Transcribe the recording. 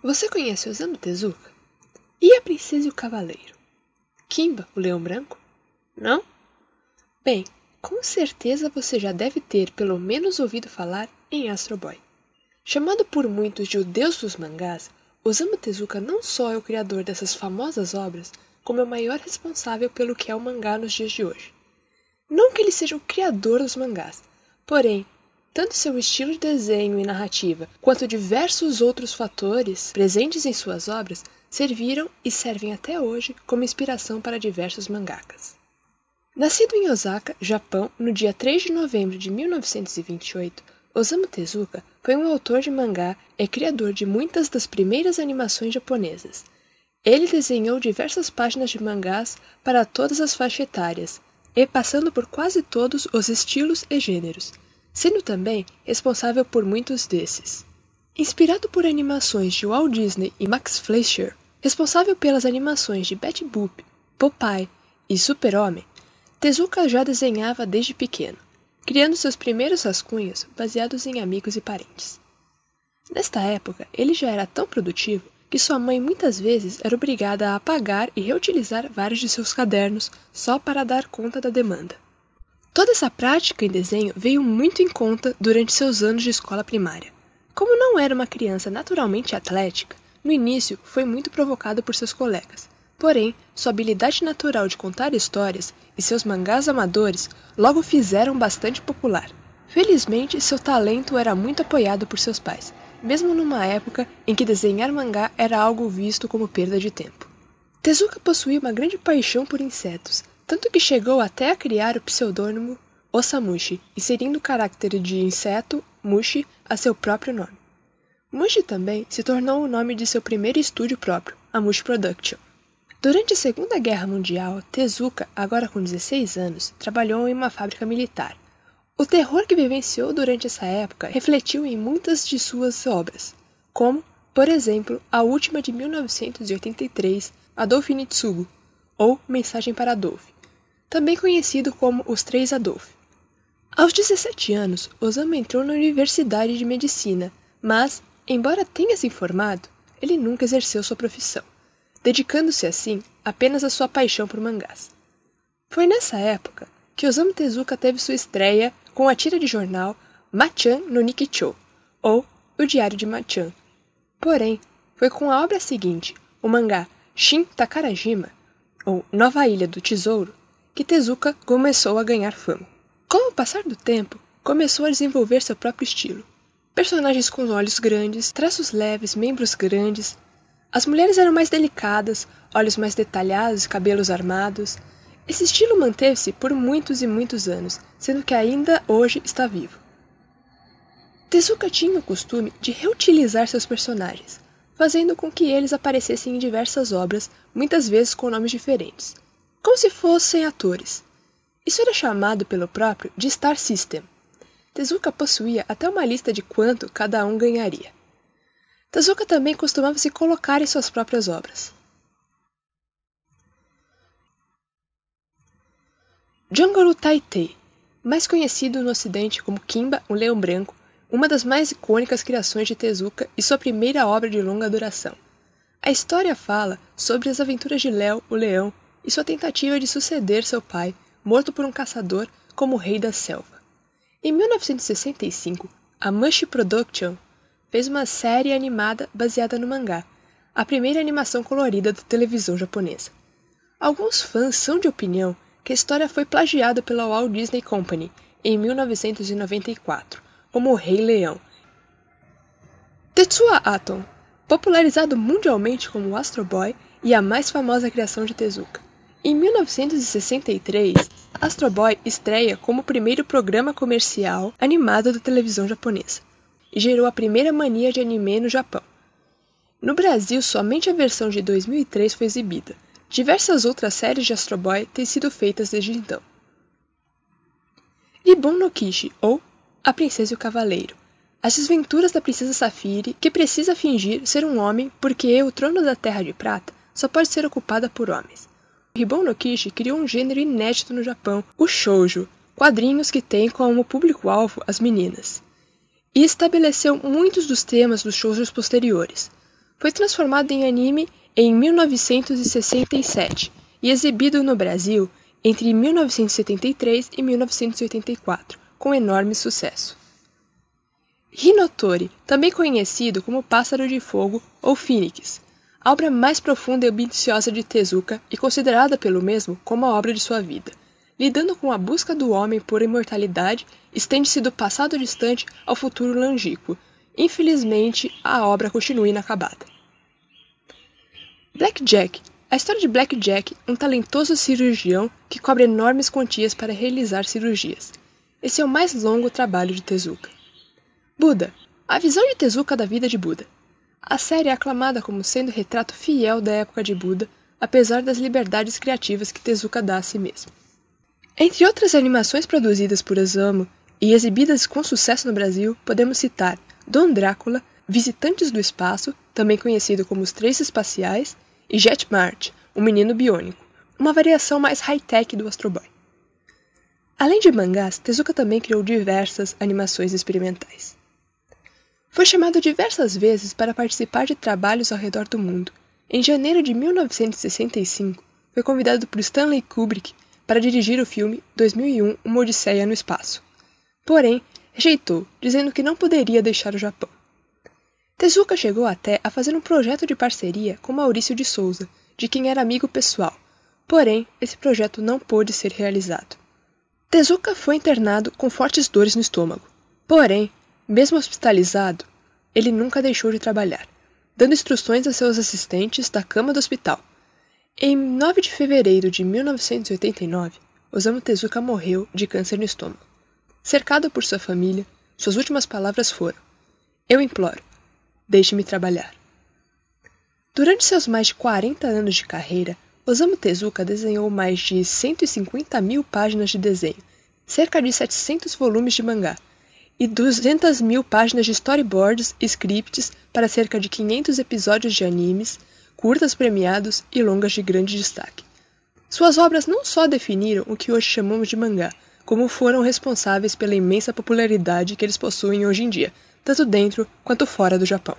Você conhece Osamu Tezuka? E a Princesa e o Cavaleiro? Kimba, o Leão Branco? Não? Bem, com certeza você já deve ter pelo menos ouvido falar em Astro Boy. Chamado por muitos de o deus dos mangás, Osamu Tezuka não só é o criador dessas famosas obras, como é o maior responsável pelo que é o mangá nos dias de hoje. Não que ele seja o criador dos mangás, porém, tanto seu estilo de desenho e narrativa, quanto diversos outros fatores presentes em suas obras, serviram e servem até hoje como inspiração para diversos mangakas. Nascido em Osaka, Japão, no dia 3 de novembro de 1928, Osamu Tezuka foi um autor de mangá e criador de muitas das primeiras animações japonesas. Ele desenhou diversas páginas de mangás para todas as faixas etárias, e passando por quase todos os estilos e gêneros, sendo também responsável por muitos desses. Inspirado por animações de Walt Disney e Max Fleischer, responsável pelas animações de Betty Boop, Popeye e Super-Homem, Tezuka já desenhava desde pequeno, criando seus primeiros rascunhos baseados em amigos e parentes. Nesta época, ele já era tão produtivo que sua mãe muitas vezes era obrigada a apagar e reutilizar vários de seus cadernos só para dar conta da demanda. Toda essa prática em desenho veio muito em conta durante seus anos de escola primária. Como não era uma criança naturalmente atlética, no início foi muito provocado por seus colegas. Porém, sua habilidade natural de contar histórias e seus mangás amadores logo o fizeram bastante popular. Felizmente, seu talento era muito apoiado por seus pais, mesmo numa época em que desenhar mangá era algo visto como perda de tempo. Tezuka possuía uma grande paixão por insetos, tanto que chegou até a criar o pseudônimo Osamushi, inserindo o caráter de inseto, Mushi, a seu próprio nome. Mushi também se tornou o nome de seu primeiro estúdio próprio, a Mushi Production. Durante a Segunda Guerra Mundial, Tezuka, agora com 16 anos, trabalhou em uma fábrica militar. O terror que vivenciou durante essa época refletiu em muitas de suas obras, como, por exemplo, a última de 1983, Adolf Nitsugo, ou Mensagem para Adolf, também conhecido como Os Três Adolf. Aos 17 anos, Osamu entrou na Universidade de Medicina, mas, embora tenha se formado, ele nunca exerceu sua profissão, dedicando-se assim apenas à sua paixão por mangás. Foi nessa época que Osamu Tezuka teve sua estreia com a tira de jornal Machan no Nikicho, ou O Diário de Machan. Porém, foi com a obra seguinte, o mangá Shin Takarajima, ou Nova Ilha do Tesouro, que Tezuka começou a ganhar fama. Com o passar do tempo, começou a desenvolver seu próprio estilo. Personagens com olhos grandes, traços leves, membros grandes. As mulheres eram mais delicadas, olhos mais detalhados e cabelos armados. Esse estilo manteve-se por muitos e muitos anos, sendo que ainda hoje está vivo. Tezuka tinha o costume de reutilizar seus personagens, fazendo com que eles aparecessem em diversas obras, muitas vezes com nomes diferentes, como se fossem atores. Isso era chamado pelo próprio de Star System. Tezuka possuía até uma lista de quanto cada um ganharia. Tezuka também costumava se colocar em suas próprias obras. Jangoro Taitei, mais conhecido no ocidente como Kimba, o Leão Branco, uma das mais icônicas criações de Tezuka e sua primeira obra de longa duração. A história fala sobre as aventuras de Léo, o leão, e sua tentativa de suceder seu pai, morto por um caçador, como rei da selva. Em 1965, a Mushi Production fez uma série animada baseada no mangá, a primeira animação colorida da televisão japonesa. Alguns fãs são de opinião que a história foi plagiada pela Walt Disney Company em 1994, como o Rei Leão. Tetsuya Atom, popularizado mundialmente como Astro Boy e a mais famosa criação de Tezuka. Em 1963, Astro Boy estreia como o primeiro programa comercial animado da televisão japonesa e gerou a primeira mania de anime no Japão. No Brasil, somente a versão de 2003 foi exibida. Diversas outras séries de Astro Boy têm sido feitas desde então. Ribbon no Kishi, ou A Princesa e o Cavaleiro. As desventuras da Princesa Safire, que precisa fingir ser um homem porque o trono da Terra de Prata só pode ser ocupada por homens. Ribbon no Kishi criou um gênero inédito no Japão, o shoujo, quadrinhos que têm como público-alvo as meninas, e estabeleceu muitos dos temas dos shoujos posteriores. Foi transformado em anime em 1967 e exibido no Brasil entre 1973 e 1984, com enorme sucesso. Hinotori, também conhecido como Pássaro de Fogo ou Fênix, a obra mais profunda e ambiciosa de Tezuka e considerada pelo mesmo como a obra de sua vida. Lidando com a busca do homem por imortalidade, estende-se do passado distante ao futuro longínquo. Infelizmente, a obra continua inacabada. Blackjack. A história de Blackjack, um talentoso cirurgião que cobra enormes quantias para realizar cirurgias. Esse é o mais longo trabalho de Tezuka. Buda. A visão de Tezuka da vida de Buda. A série é aclamada como sendo o retrato fiel da época de Buda, apesar das liberdades criativas que Tezuka dá a si mesmo. Entre outras animações produzidas por Osamu e exibidas com sucesso no Brasil, podemos citar Dom Drácula, Visitantes do Espaço, também conhecido como Os Três Espaciais, e Jet Mart, o Menino Biônico, uma variação mais high-tech do Astro Boy. Além de mangás, Tezuka também criou diversas animações experimentais. Foi chamado diversas vezes para participar de trabalhos ao redor do mundo. Em janeiro de 1965, foi convidado por Stanley Kubrick para dirigir o filme 2001 Uma Odisseia no Espaço. Porém, rejeitou, dizendo que não poderia deixar o Japão. Tezuka chegou até a fazer um projeto de parceria com Maurício de Souza, de quem era amigo pessoal. Porém, esse projeto não pôde ser realizado. Tezuka foi internado com fortes dores no estômago. Porém, mesmo hospitalizado, ele nunca deixou de trabalhar, dando instruções a seus assistentes da cama do hospital. Em 9 de fevereiro de 1989, Osamu Tezuka morreu de câncer no estômago. Cercado por sua família, suas últimas palavras foram: "Eu imploro, deixe-me trabalhar." Durante seus mais de 40 anos de carreira, Osamu Tezuka desenhou mais de 150.000 páginas de desenho, cerca de 700 volumes de mangá, e 200.000 páginas de storyboards e scripts para cerca de 500 episódios de animes, curtas premiados e longas de grande destaque. Suas obras não só definiram o que hoje chamamos de mangá, como foram responsáveis pela imensa popularidade que eles possuem hoje em dia, tanto dentro quanto fora do Japão.